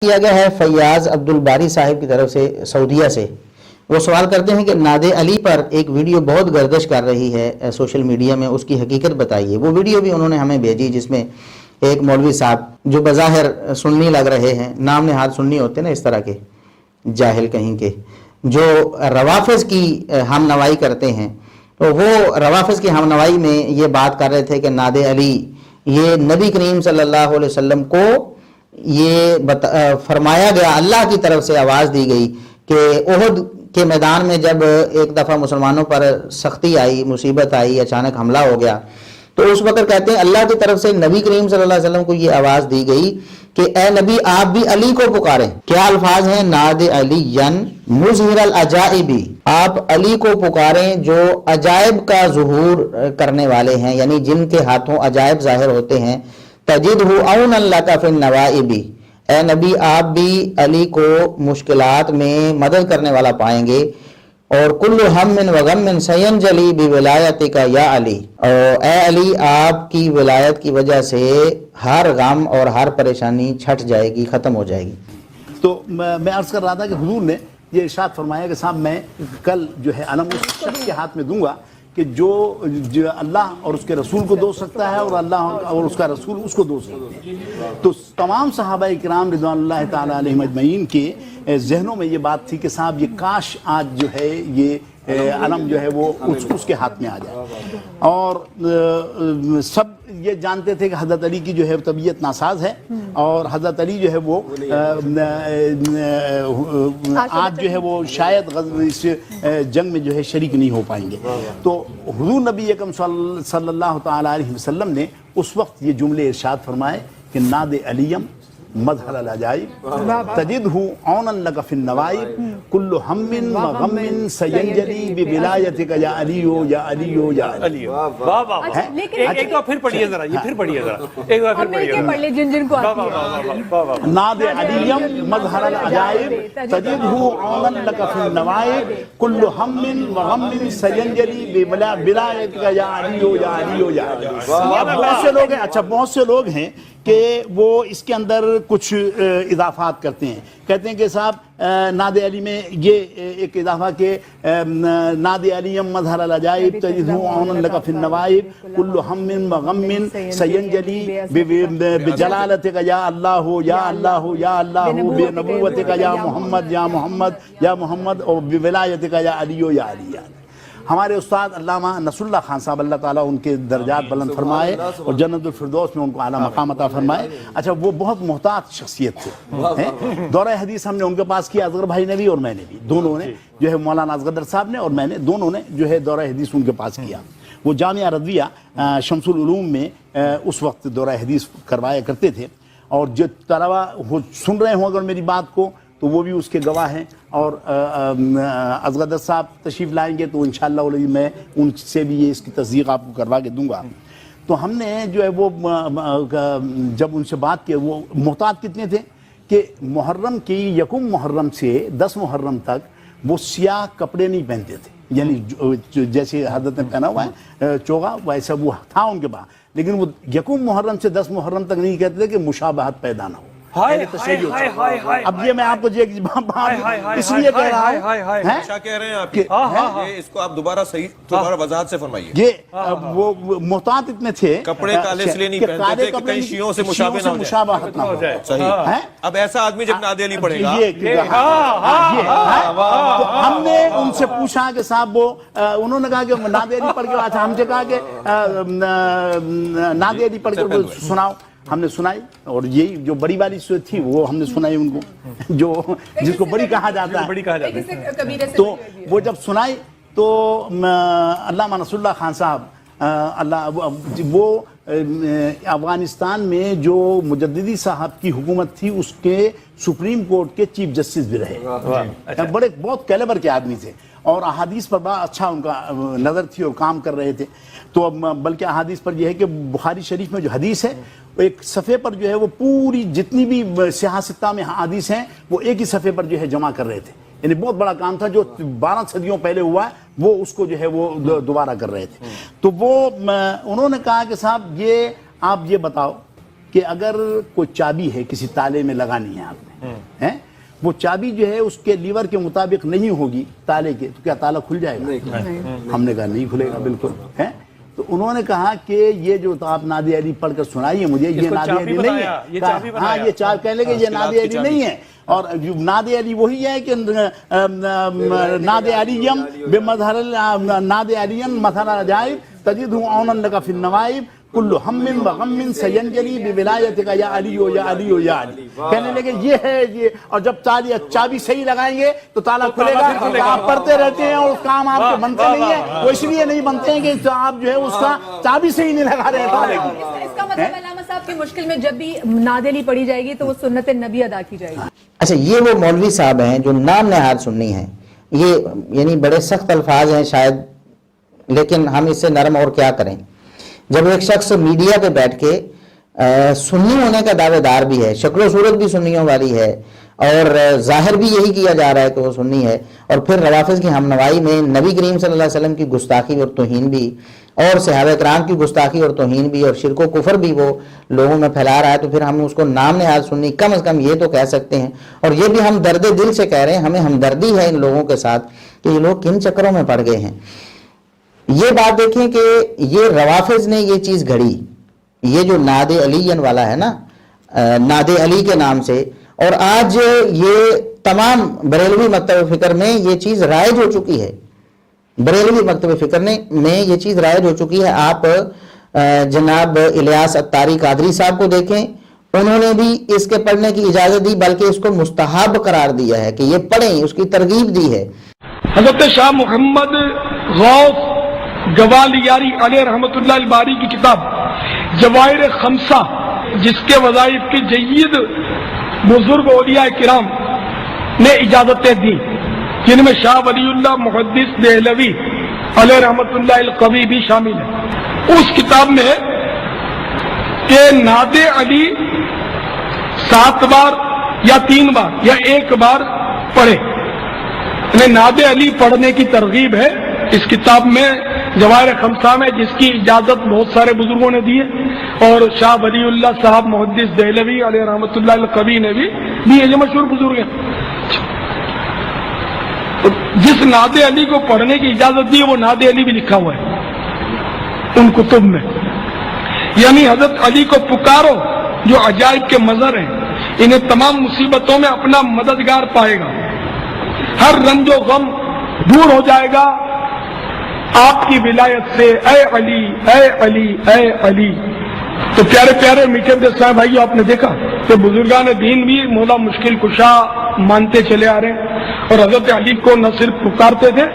کیا گیا ہے فیاض عبدالباری صاحب کی طرف سے سعودیہ سے. وہ سوال کرتے ہیں کہ ناد علی پر ایک ویڈیو بہت گردش کر رہی ہے سوشل میڈیا میں، اس کی حقیقت بتائیے. وہ ویڈیو بھی انہوں نے ہمیں بھیجی جس میں ایک مولوی صاحب جو بظاہر سنی لگ رہے ہیں، نام نہاد سنی ہوتے نا اس طرح کے جاہل کہیں کے، جو روافظ کی ہم نوائی کرتے ہیں، تو وہ روافظ کی ہم نوائی میں یہ بات کر رہے تھے کہ ناد علی یہ نبی کریم صلی اللہ علیہ وسلم کو یہ فرمایا گیا، اللہ کی طرف سے آواز دی گئی کہ احد کے میدان میں جب ایک دفعہ مسلمانوں پر سختی آئی، مصیبت آئی، اچانک حملہ ہو گیا، تو اس وقت کہتے ہیں اللہ کی طرف سے نبی کریم صلی اللہ علیہ وسلم کو یہ آواز دی گئی کہ اے نبی آپ بھی علی کو پکاریں. کیا الفاظ ہیں؟ ناد علی مظہر العجائبی، آپ علی کو پکاریں جو عجائب کا ظہور کرنے والے ہیں، یعنی جن کے ہاتھوں عجائب ظاہر ہوتے ہیں. تجدہ عون لک فی النوائب، اے نبی آپ بھی علی کو مشکلات میں مدد کرنے والا پائیں گے. اور کل ہم و غم سینجلی بولایتک یا علی، اور اے علی آپ کی ولایت کی وجہ سے ہر غم اور ہر پریشانی چھٹ جائے گی، ختم ہو جائے گی. تو میں عرض کر رہا تھا کہ حضور نے یہ ارشاد فرمایا کہ صاحب میں کل جو ہے علم اس شخص کے ہاتھ میں دوں گا کہ جو اللہ اور اس کے رسول کو دوست رکھتا ہے اور اللہ اور اس کا رسول اس کو دوست رکھتے ہیں. تو تمام صحابہ کرام رضوان اللہ تعالیٰ علیہم اجمعین کے ذہنوں میں یہ بات تھی کہ صاحب یہ کاش آج جو ہے یہ علم جو ہے وہ اس کے ہاتھ میں آ جائے. اور سب یہ جانتے تھے کہ حضرت علی کی جو ہے طبیعت ناساز ہے اور حضرت علی جو ہے وہ آج جو ہے وہ شاید اس جنگ میں جو ہے شریک نہیں ہو پائیں گے. تو حضور نبی اکرم صلی اللہ تعالیٰ علیہ وسلم نے اس وقت یہ جملے ارشاد فرمائے کہ ناد علیم مظہر العجائب تجدہ عونا لک فی النوائب کل ہم و غم سینجلی بولایتک یا علی یا علی یا علی. ایک بار پھر پڑھیے ذرا، یہ پھر پڑھیے ذرا، ایک بار پھر پڑھیے پڑھ لیں جن کو آتی ہے. ناد علیم مظہر العجائب تجدہ عونا لک فی النوائب کل ہم و غم سینجلی بولایتک یا علی یا علی یا علی. بہت سے لوگ ہیں، اچھا بہت سے لوگ ہیں کہ وہ اس کے اندر کچھ اضافات کرتے ہیں، کہتے ہیں کہ صاحب ناد علی میں یہ ایک اضافہ کہ ناد علیم مظہر العجائب تجدہ عونا لک فی النوائب کل ہم و غم سینجلی بجلالتک یا اللہ یا اللہ یا اللہ بنبوتک یا محمد یا محمد یا محمد اور بولایتک یا علی یا علی. ہمارے استاد علامہ نصر اللہ خان صاحب اللہ تعالیٰ ان کے درجات بلند فرمائے اور جنت الفردوس میں ان کو اعلیٰ مقام عطا فرمائے. اچھا وہ بہت محتاط شخصیت تھے. دورہ حدیث ہم نے ان کے پاس کیا، اصغر بھائی نے بھی اور میں نے بھی، دونوں نے جو ہے مولانا اصغر صاحب نے اور میں نے دونوں نے جو ہے دورہ حدیث ان کے پاس کیا. وہ جامعہ رضویہ شمس العلوم میں اس وقت دورہ حدیث کروایا کرتے تھے، اور جو طلبہ سن رہے ہوں اگر میری بات کو تو وہ بھی اس کے گواہ ہیں. اور اصغر صاحب تشریف لائیں گے تو انشاءاللہ میں ان سے بھی یہ اس کی تصدیق آپ کو کروا کے دوں گا. تو ہم نے جو ہے وہ جب ان سے بات کی، وہ محتاط کتنے تھے کہ محرم کی یکم محرم سے 10 محرم تک وہ سیاہ کپڑے نہیں پہنتے تھے، یعنی جیسے حضرت نے پہنا ہوا ہے چوغا ویسا وہ تھا ان کے پاس، لیکن وہ یکم محرم سے 10 محرم تک نہیں کہتے تھے کہ مشابہت پیدا نہ ہو. اب یہ میں آپ کو اس لیے کہہ رہا ہوں، کیا کہہ رہے ہیں آپ کی اس کو آپ دوبارہ صحیح دوبارہ وضاحت سے فرمائیے. یہ وہ محتاط اتنے تھے، کپڑے کالے اس لیے نہیں پہنتے تھے کہ کہیں شیعوں سے مشابہت نہ ہو جائے. صحیح. اب ایسا آدمی جب ناد علی پڑھے گا، ہم نے ان سے پوچھا کہ صاحب وہ انہوں نے کہا کہ ناد علی پڑھ کے، اچھا ہم سے کہا کہ ناد علی پڑھ کے سناؤ. ہم نے سنائی، اور یہی جو بڑی والی صورت تھی وہ ہم نے سنائی ان کو، جو جس کو بڑی کہا جاتا ہے. تو وہ جب سنائی تو علامہ نصر اللہ خان صاحب وہ افغانستان میں جو مجددی صاحب کی حکومت تھی اس کے سپریم کورٹ کے چیف جسٹس بھی رہے. بڑے بہت کیلیبر کے آدمی تھے اور احادیث پر بڑا اچھا ان کا نظر تھی اور کام کر رہے تھے. تو بلکہ احادیث پر یہ ہے کہ بخاری شریف میں جو حدیث ہے ایک صفحے پر جو ہے وہ پوری جتنی بھی سیاہ ستہ میں حدیث ہیں وہ ایک ہی صفحے پر جو ہے جمع کر رہے تھے. یعنی بہت بڑا کام تھا جو 12 صدیوں پہلے ہوا ہے، وہ اس کو جو ہے وہ دوبارہ کر رہے تھے. تو وہ انہوں نے کہا کہ صاحب یہ آپ یہ بتاؤ کہ اگر کوئی چابی ہے کسی تالے میں لگانی ہے آپ نے ہیں وہ چابی جو ہے اس کے لیور کے مطابق نہیں ہوگی تالے کے تو کیا تالا کھل جائے گا؟ ہم نے کہا نہیں کھلے گا بالکل ہے. تو انہوں نے کہا کہ یہ جو آپ نادی علی پڑھ کر سنائیے مجھے, یہ نادی علی نہیں ہے. ہاں یہ چابی کہنے لگے یہ نادی علی نہیں ہے. اور نادی علی وہی ہے کہ نادی علیم بمظہر نادی علیم مثل العجائب تجدہ عونا لک فی النوائب کل ہم وغم سینجلی بولایتک یا علی یا علی یا علی. کہنے لگے یہ ہے یہ, اور جب چابی صحیح لگائیں گے تو تالا کھلے گا. آپ پڑھتے رہتے ہیں اور کام آپ کے بنتے نہیں ہیں, وہ اس لیے نہیں بنتے ہیں کہ آپ جو ہے اس کا چابی صحیح نہیں لگا رہے تالے کی. اس کا مطلب علامہ صاحب کی مشکل میں جب بھی ناد علی پڑھی جائے گی تو وہ سنت نبی ادا کی جائے گی. اچھا, یہ وہ مولوی صاحب ہیں جو نام نہاد سنی ہیں, یہ یعنی بڑے سخت الفاظ ہیں شاید, لیکن ہم اس سے نرم اور کیا کریں. جب ایک شخص میڈیا پہ بیٹھ کے سنی ہونے کا دعوے دار بھی ہے, شکل و صورت بھی سنیوں والی ہے, اور ظاہر بھی یہی کیا جا رہا ہے کہ وہ سنی ہے, اور پھر روافظ کی ہمنوائی میں نبی کریم صلی اللہ علیہ وسلم کی گستاخی اور توہین بھی, اور صحابہ کرام کی گستاخی اور توہین بھی, اور شرک و کفر بھی وہ لوگوں میں پھیلا رہا ہے, تو پھر ہم اس کو نام نہاد سنی کم از کم یہ تو کہہ سکتے ہیں. اور یہ بھی ہم درد دل سے کہہ رہے ہیں, ہمیں ہمدردی ہے ان لوگوں کے ساتھ کہ یہ لوگ کن چکروں میں پڑ گئے ہیں. یہ بات دیکھیں کہ یہ روافظ نے یہ چیز گھڑی, یہ جو ناد علی والا ہے نا, ناد علی کے نام سے, اور آج یہ تمام بریلوی مکتب فکر میں یہ چیز رائج ہو چکی ہے. بریلوی مکتب فکر میں یہ چیز رائج ہو چکی ہے. آپ جناب الیاس اتاری قادری صاحب کو دیکھیں, انہوں نے بھی اس کے پڑھنے کی اجازت دی, بلکہ اس کو مستحب قرار دیا ہے کہ یہ پڑھیں, اس کی ترغیب دی ہے. حضرت شاہ محمد غوث گوالیاری علیہ رحمت اللہ الباری کی کتاب جواہر خمسہ, جس کے وظائف کی جید بزرگ اولیاء کرام نے اجازتیں دی, جن میں شاہ ولی اللہ محدث دہلوی علیہ رحمت اللہ القوی بھی شامل ہے. اس کتاب میں کہ ناد علی 7 بار یا 3 بار یا 1 بار پڑھے, یعنی ناد علی پڑھنے کی ترغیب ہے اس کتاب میں جواہر خمسہ میں, جس کی اجازت بہت سارے بزرگوں نے دی ہے, اور شاہ ولی اللہ صاحب محدث دہلوی علیہ رحمت اللہ القوی نے بھی دی ہے, جو مشہور بزرگ ہیں. جس ناد علی کو پڑھنے کی اجازت دی ہے وہ ناد علی بھی لکھا ہوا ہے ان کتب میں, یعنی حضرت علی کو پکارو جو عجائب کے مظہر ہیں, انہیں تمام مصیبتوں میں اپنا مددگار پائے گا, ہر رنج و غم دور ہو جائے گا آپ کی ولایت سے, اے علی اے علی اے علی. تو پیارے پیارے میٹھے صاحب بھائیو, آپ نے دیکھا کہ بزرگان دین بھی مولا مشکل کشا مانتے چلے آ رہے ہیں, اور حضرت علی کو نہ صرف پکارتے تھے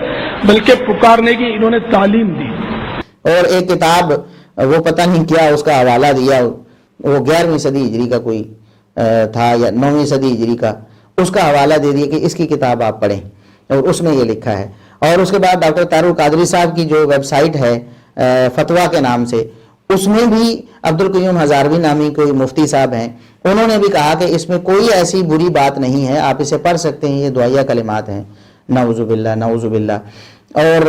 بلکہ پکارنے کی انہوں نے تعلیم دی. اور ایک کتاب وہ پتہ نہیں کیا اس کا حوالہ دیا, وہ 11ویں صدی ہجری کا کوئی تھا یا 9ویں صدی ہجری کا, اس کا حوالہ دے دیا کہ اس کی کتاب آپ پڑھیں, اور اس میں یہ لکھا ہے. اور اس کے بعد ڈاکٹر طاہر القادری صاحب کی جو ویب سائٹ ہے فتویٰ کے نام سے, اس میں بھی عبدالقیوم ہزاروی نامی کوئی مفتی صاحب ہیں, انہوں نے بھی کہا کہ اس میں کوئی ایسی بری بات نہیں ہے, آپ اسے پڑھ سکتے ہیں, یہ دعائیہ کلمات ہیں. نعوذ باللہ نعوذ باللہ. اور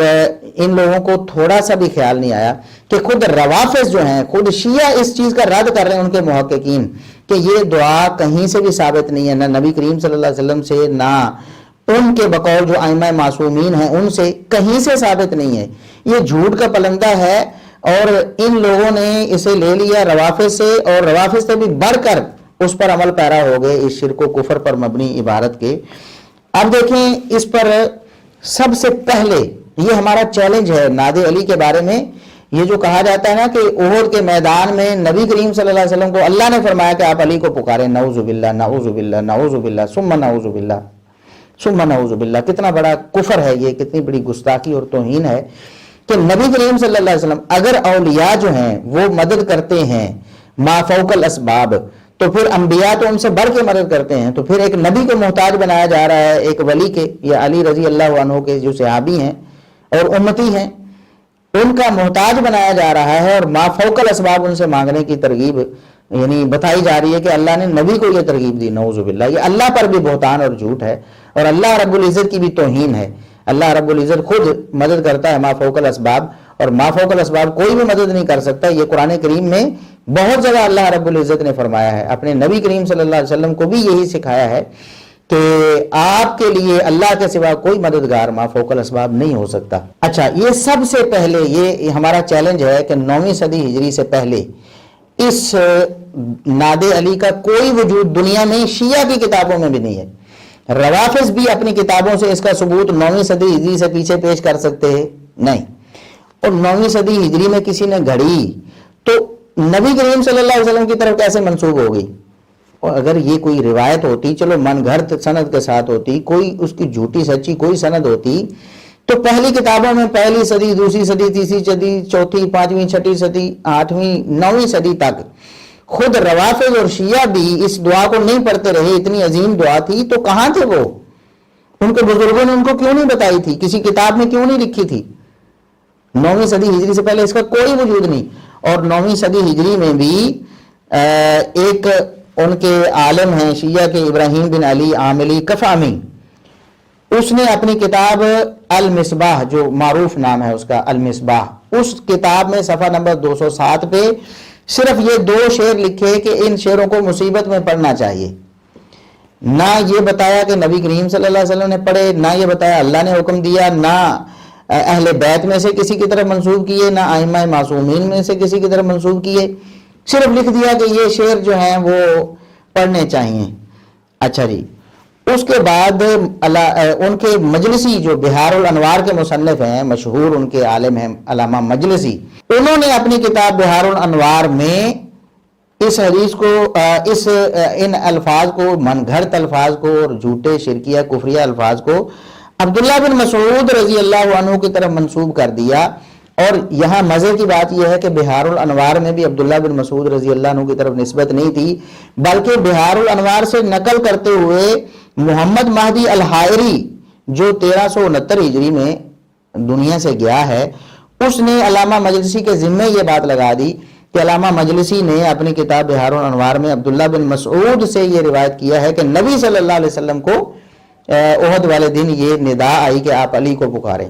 ان لوگوں کو تھوڑا سا بھی خیال نہیں آیا کہ خود روافظ جو ہیں, خود شیعہ اس چیز کا رد کر رہے ہیں ان کے محققین کہ یہ دعا کہیں سے بھی ثابت نہیں ہے, نہ نبی کریم صلی اللہ علیہ وسلم سے, نہ ان کے بقول جو ائمہ معصومین ہیں ان سے, کہیں سے ثابت نہیں ہے. یہ جھوٹ کا پلندہ ہے, اور ان لوگوں نے اسے لے لیا روافظ سے, اور روافظ سے بھی بڑھ کر اس پر عمل پیرا ہو گئے اس شرک و کفر پر مبنی عبارت کے. اب دیکھیں اس پر سب سے پہلے یہ ہمارا چیلنج ہے ناد علی کے بارے میں. یہ جو کہا جاتا ہے نا کہ احد کے میدان میں نبی کریم صلی اللہ علیہ وسلم کو اللہ نے فرمایا کہ آپ علی کو پکاریں, نعوذ باللہ نعوذ باللہ نعوذ باللہ ثم نعوذ باللہ ثم نعوذ باللہ. کتنا بڑا کفر ہے یہ, کتنی بڑی گستاخی اور توہین ہے کہ نبی کریم صلی اللہ علیہ وسلم اگر اولیاء جو ہیں وہ مدد کرتے ہیں ما فوق الاسباب, تو پھر انبیاء تو ان سے بڑھ کے مدد کرتے ہیں, تو پھر ایک نبی کو محتاج بنایا جا رہا ہے ایک ولی کے, یا علی رضی اللہ عنہ کے جو صحابی ہیں اور امتی ہیں ان کا محتاج بنایا جا رہا ہے, اور ما فوق الاسباب ان سے مانگنے کی ترغیب یعنی بتائی جا رہی ہے کہ اللہ نے نبی کو یہ ترغیب دی. نعوذ باللہ. یہ اللہ پر بھی بہتان اور جھوٹ ہے, اور اللہ رب العزت کی بھی توہین ہے. اللہ رب العزت خود مدد کرتا ہے ما فوق الاسباب, اور ما فوق الاسباب کوئی بھی مدد نہیں کر سکتا. یہ قرآن کریم میں بہت جگہ اللہ رب العزت نے فرمایا ہے، اپنے نبی کریم صلی اللہ علیہ وسلم کو بھی یہی سکھایا ہے کہ آپ کے لیے اللہ کے سوا کوئی مددگار ما فوق الاسباب نہیں ہو سکتا۔ اچھا، یہ سب سے پہلے یہ ہمارا چیلنج ہے کہ 9ویں صدی ہجری سے پہلے اس ناد علی کا کوئی وجود دنیا میں شیعہ کی کتابوں میں بھی نہیں ہے۔ روافظ بھی اپنی کتابوں سے اس کا ثبوت 9ویں صدی ہجری سے پیچھے پیش کر سکتے ہیں؟ نہیں۔ اور 9ویں صدی ہجری میں کسی نے گھڑی تو نبی کریم صلی اللہ علیہ وسلم کی طرف کیسے منسوب ہوگی؟ اور اگر یہ کوئی روایت ہوتی، چلو من گھڑت سند کے ساتھ ہوتی، کوئی اس کی جھوٹی سچی کوئی سند ہوتی، تو پہلی کتابوں میں پہلی صدی، دوسری صدی، تیسری صدی، چوتھی، پانچویں، چھٹی صدی، 8ویں، 9ویں صدی تک خود روافظ اور شیعہ بھی اس دعا کو نہیں پڑھتے رہے، اتنی عظیم دعا تھی، تو کہاں تھے وہ؟ ان کے بزرگوں نے ان کو کیوں نہیں بتائی تھی؟ کسی کتاب میں کیوں نہیں لکھی تھی؟ 9ویں صدی ہجری سے پہلے اس کا کوئی وجود نہیں۔ اور 9ویں صدی ہجری میں بھی ایک ان کے عالم ہیں شیعہ کے، ابراہیم بن علی عاملی کفامی، اس نے اپنی کتاب المصباح، جو معروف نام ہے اس کا المصباح، اس کتاب میں صفحہ نمبر 207 پہ صرف یہ 2 شعر لکھے کہ ان شعروں کو مصیبت میں پڑھنا چاہیے۔ نہ یہ بتایا کہ نبی کریم صلی اللہ علیہ وسلم نے پڑھے، نہ یہ بتایا اللہ نے حکم دیا، نہ اہل بیت میں سے کسی کی طرف منسوب کیے، نہ ائمہ معصومین میں سے کسی کی طرف منسوب کیے، صرف لکھ دیا کہ یہ شعر جو ہیں وہ پڑھنے چاہیے۔ اچھا جی، اس کے بعد ان کے مجلسی جو بہار الانوار کے مصنف ہیں، مشہور ان کے عالم ہیں علامہ مجلسی، انہوں نے اپنی کتاب بہار الانوار میں اس حدیث کو ان الفاظ کو، من گھڑت الفاظ کو اور جھوٹے شرکیہ کفریہ الفاظ کو عبداللہ بن مسعود رضی اللہ عنہ کی طرف منسوب کر دیا۔ اور یہاں مزے کی بات یہ ہے کہ بہار الانوار میں بھی عبداللہ بن مسعود رضی اللہ عنہ کی طرف نسبت نہیں تھی، بلکہ بہار الانوار سے نقل کرتے ہوئے محمد مہدی الحائری جو 1369 ہجری میں دنیا سے گیا ہے، اس نے علامہ مجلسی کے ذمے یہ بات لگا دی کہ علامہ مجلسی نے اپنی کتاب بہار الانوار میں عبداللہ بن مسعود سے یہ روایت کیا ہے کہ نبی صلی اللہ علیہ وسلم کو احد والے دن یہ ندا آئی کہ آپ علی کو پکاریں۔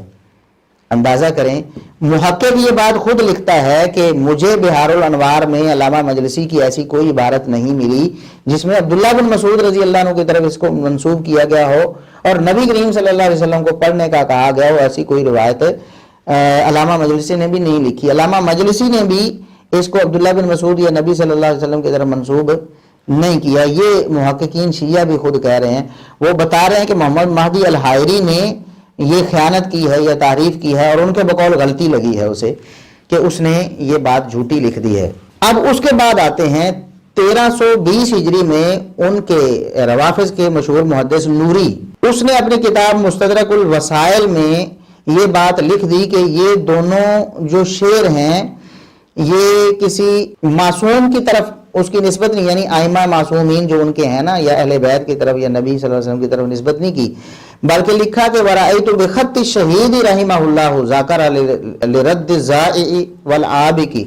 اندازہ کریں، محقق یہ بات خود لکھتا ہے کہ مجھے بہار الانوار میں علامہ مجلسی کی ایسی کوئی عبارت نہیں ملی جس میں عبداللہ بن مسعود رضی اللہ عنہ کی طرف اس کو منسوب کیا گیا ہو اور نبی کریم صلی اللہ علیہ وسلم کو پڑھنے کا کہا گیا ہو۔ ایسی کوئی روایت علامہ مجلسی نے بھی نہیں لکھی۔ علامہ مجلسی نے بھی اس کو عبداللہ بن مسعود یا نبی صلی اللہ علیہ وسلم کی طرف منسوب نہیں کیا۔ یہ محققین شیعہ بھی خود کہہ رہے ہیں، وہ بتا رہے ہیں کہ محمد مہدی الحائری نے یہ خیانت کی ہے یا تعریف کی ہے، اور ان کے بقول غلطی لگی ہے اسے کہ اس نے یہ بات جھوٹی لکھ دی ہے۔ اب اس کے بعد آتے ہیں 1320 ہجری میں ان کے روافظ کے مشہور محدث نوری، اس نے اپنی کتاب مستدرک الوسائل میں یہ بات لکھ دی کہ یہ دونوں جو شعر ہیں یہ کسی معصوم کی طرف اس کی نسبت نہیں، یعنی ائمہ معصومین جو ان کے ہیں نا، یا اہل بیت کی طرف یا نبی صلی اللہ علیہ وسلم کی طرف نسبت نہیں کی، بلکہ لکھا کہ وَرَأَيْتُ بِخَطِّ الشَّهِيدِ رَحِمَهُ اللَّهُ ذَاكَرَ لِرَدِّ الزَّائِعِ وَالْعَابِقِ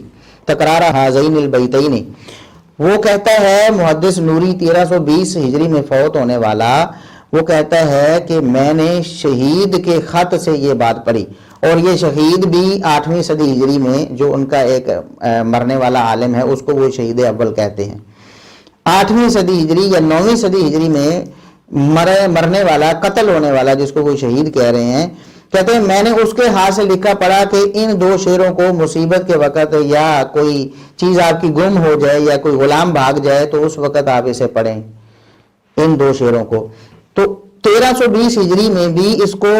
تَكْرَارَ هَذَيْنِ الْبَيْتَيْنِ۔ وہ کہتا ہے محدث نوری 1320 ہجری میں فوت ہونے والا، وہ کہتا ہے کہ میں نے شہید کے خط سے یہ بات پڑھی، اور یہ شہید بھی 8ویں صدی ہجری میں جو ان کا ایک مرنے والا عالم ہے اس کو وہ شہید اول کہتے ہیں۔ 8ویں صدی ہجری یا 9ویں صدی ہجری میں مرنے والا، قتل ہونے والا جس کو وہ شہید کہہ رہے ہیں، کہتے ہیں میں نے اس کے ہاتھ سے لکھا پڑھا کہ ان 2 شعروں کو مصیبت کے وقت یا کوئی چیز آپ کی گم ہو جائے یا کوئی غلام بھاگ جائے تو اس وقت آپ اسے پڑھیں، ان 2 شعروں کو۔ تو 1320 ہجری میں بھی اس کو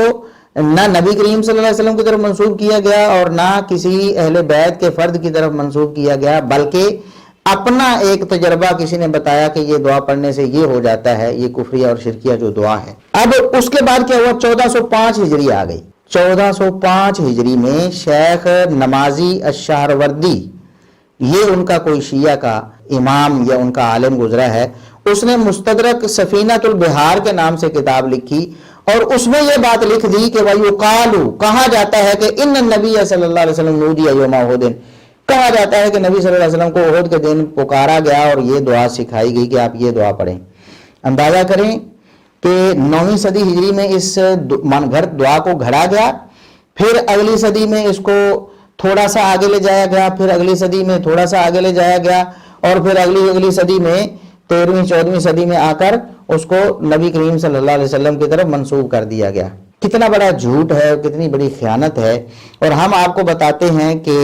نہ نبی کریم صلی اللہ علیہ وسلم کی طرف منسوب کیا گیا اور نہ کسی اہل بیت کے فرد کی طرف منسوب کیا گیا، بلکہ اپنا ایک تجربہ کسی نے بتایا کہ یہ دعا پڑھنے سے یہ ہو جاتا ہے، یہ کفریہ اور شرکیہ جو دعا ہے۔ اب اس کے بعد کیا ہوا؟ 1405 ہجری آ گئی۔ 1405 ہجری میں شیخ نمازی الشہروردی، یہ ان کا کوئی شیعہ کا امام یا ان کا عالم گزرا ہے، اس نے مستدرک سفینۃ البحار کے نام سے کتاب لکھی اور اس میں یہ بات لکھ دی کہ وَيُقَالُ، کہا جاتا ہے کہ ان النبی صلی اللہ علیہ وسلم نودی یوم احد، کہا جاتا ہے کہ نبی صلی اللہ علیہ وسلم کو احد کے دن پکارا گیا اور یہ دعا سکھائی گئی کہ آپ یہ دعا پڑھیں۔ اندازہ کریں کہ 9ویں صدی ہجری میں اس من گھڑت دعا کو گھڑا گیا، پھر اگلی صدی میں اس کو تھوڑا سا آگے لے جایا گیا، پھر اگلی صدی میں تھوڑا سا آگے لے جایا گیا، اور پھر اگلی صدی میں 13ویں 14ویں صدی میں آ کر اس کو نبی کریم صلی اللہ علیہ وسلم کی طرف منسوب کر دیا گیا۔ کتنا بڑا جھوٹ ہے، کتنی بڑی خیانت ہے۔ اور ہم آپ کو بتاتے ہیں کہ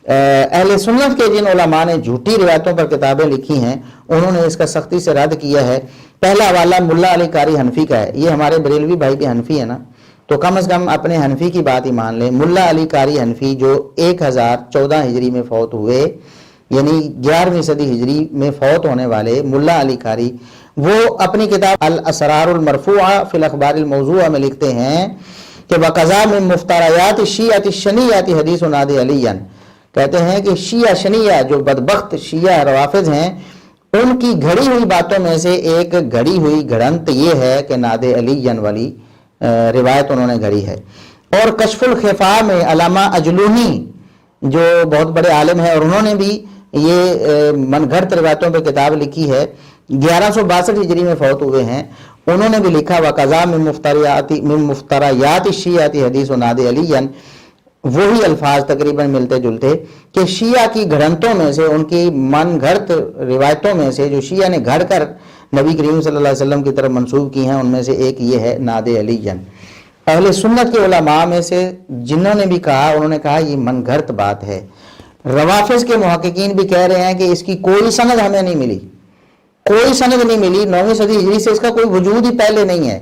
اہل سنت کے جن علماء نے جھوٹی روایتوں پر کتابیں لکھی ہیں انہوں نے اس کا سختی سے رد کیا ہے۔ پہلا حوالہ ملا علی قاری حنفی کا ہے۔ یہ ہمارے بریلوی بھائی بھی حنفی ہے نا، تو کم از کم اپنے حنفی کی بات ہی مان لیں۔ ملا علی قاری حنفی جو 1014 ہجری میں فوت ہوئے، یعنی 11ویں صدی ہجری میں فوت ہونے والے ملا علی قاری، وہ اپنی کتاب الاسرار المرفوعہ فی الاخبار الموضوعہ میں لکھتے ہیں کہ وَقَضَى مِن مُفْتَرَيَاتِ الشِّیعَةِ الشَّنِیَّةِ حدیث نادِ علیًا، کہتے ہیں کہ شیعہ شنیہ جو بدبخت شیعہ روافض ہیں ان کی گھڑی ہوئی باتوں میں سے ایک گھڑی ہوئی گھڑنت یہ ہے کہ ناد علیًا والی روایت انہوں نے گھڑی ہے۔ اور کشف الخفاء میں علامہ اجلونی جو بہت بڑے عالم ہیں اور انہوں نے بھی یہ من گھڑت روایتوں پہ کتاب لکھی ہے، 1162 ہجری میں فوت ہوئے ہیں، انہوں نے بھی لکھا وَقَضَى مِن مُفْتَرَيَاتِ الشِّیعَةِ حدیث ناد علیًا، وہی الفاظ تقریباً ملتے جلتے کہ شیعہ کی گھڑنتوں میں سے، ان کی من گھڑت روایتوں میں سے جو شیعہ نے گھڑ کر نبی کریم صلی اللہ علیہ وسلم کی طرف منسوب کی ہیں، ان میں سے ایک یہ ہے ناد علیًا۔ اہل سنت کے علماء میں سے جنہوں نے بھی کہا، انہوں نے کہا یہ من گھڑت بات ہے۔ روافظ کے محققین بھی کہہ رہے ہیں کہ اس کی کوئی سند ہمیں نہیں ملی، کوئی سند نہیں ملی، 9ویں صدی ہجری سے اس کا کوئی وجود ہی پہلے نہیں ہے۔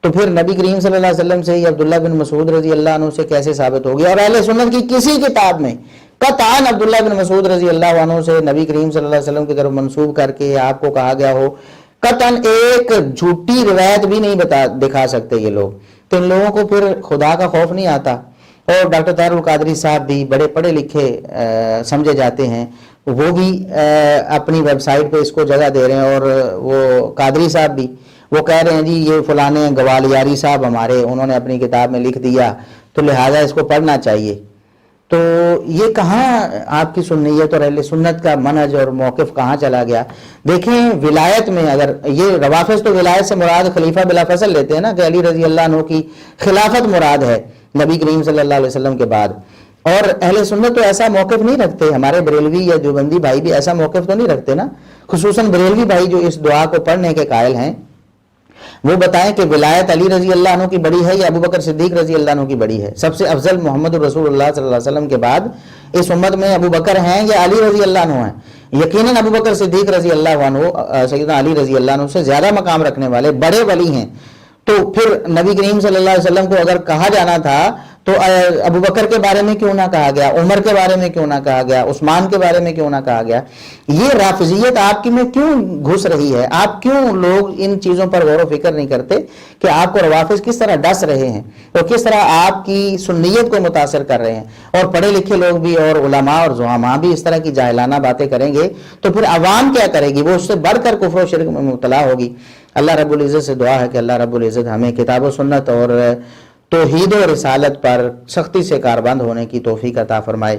تو پھر نبی کریم صلی اللہ علیہ وسلم سے یہ عبداللہ بن مسعود رضی اللہ عنہ سے کیسے ثابت ہو گیا؟ اور اہل سنت کی کسی کتاب میں قطعاً عبداللہ بن مسعود رضی اللہ عنہ سے نبی کریم صلی اللہ علیہ وسلم کی طرف منسوب کر کے آپ کو کہا گیا ہو، قطعاً ایک جھوٹی روایت بھی نہیں دکھا سکتے یہ لوگ۔ تو ان لوگوں کو پھر خدا کا خوف نہیں آتا۔ اور ڈاکٹر طاہر القادری صاحب بھی بڑے پڑھے لکھے سمجھے جاتے ہیں، وہ بھی اپنی ویب سائٹ پہ اس کو جگہ دے رہے ہیں، اور وہ قادری صاحب بھی وہ کہہ رہے ہیں جی یہ فلانے گوالیاری صاحب ہمارے انہوں نے اپنی کتاب میں لکھ دیا تو لہٰذا اس کو پڑھنا چاہیے۔ تو یہ کہاں آپ کی سنیت اور اہل سنت کا منہج اور موقف کہاں چلا گیا؟ دیکھیں ولایت میں، اگر یہ روافظ تو ولایت سے مراد خلیفہ بلا فصل لیتے ہیں نا، کہ علی رضی اللہ عنہ کی خلافت مراد ہے نبی کریم صلی اللہ علیہ وسلم کے بعد، اور اہل سنت تو ایسا موقف نہیں رکھتے۔ ہمارے بریلوی یا دیوبندی بھائی بھی ایسا موقف تو نہیں رکھتے نا، خصوصاً بریلوی بھائی جو اس دعا کو پڑھنے کے قائل ہیں، وہ بتائیں کہ ولایت علی رضی اللہ عنہ کی بڑی ہے یا ابو بکر صدیق رضی اللہ عنہ کی بڑی ہے؟ سب سے افضل محمد رسول اللہ صلی اللہ علیہ وسلم کے بعد اس امت میں ابو بکر ہیں یا علی رضی اللہ عنہ ہیں؟ یقیناً ابو بکر صدیق رضی اللہ عنہ سیدنا علی رضی اللہ عنہ سے زیادہ مقام رکھنے والے بڑے ولی ہیں۔ تو پھر نبی کریم صلی اللہ علیہ وسلم کو اگر کہا جانا تھا تو ابو بکر کے بارے میں کیوں نہ کہا گیا، عمر کے بارے میں کیوں نہ کہا گیا، عثمان کے بارے میں کیوں نہ کہا گیا؟ یہ رافضیت آپ کی میں کیوں گھس رہی ہے؟ آپ کیوں لوگ ان چیزوں پر غور و فکر نہیں کرتے کہ آپ کو روافظ کس طرح ڈس رہے ہیں اور کس طرح آپ کی سنیت کو متاثر کر رہے ہیں؟ اور پڑھے لکھے لوگ بھی اور علماء اور زعماء بھی اس طرح کی جاہلانہ باتیں کریں گے تو پھر عوام کیا کرے گی؟ وہ اس سے بڑھ کر کفر و شرک میں مبتلا ہوگی۔ اللہ رب العزت سے دعا ہے کہ اللہ رب العزت ہمیں کتاب و سنت اور توحید و رسالت پر سختی سے کاربند ہونے کی توفیق عطا فرمائے۔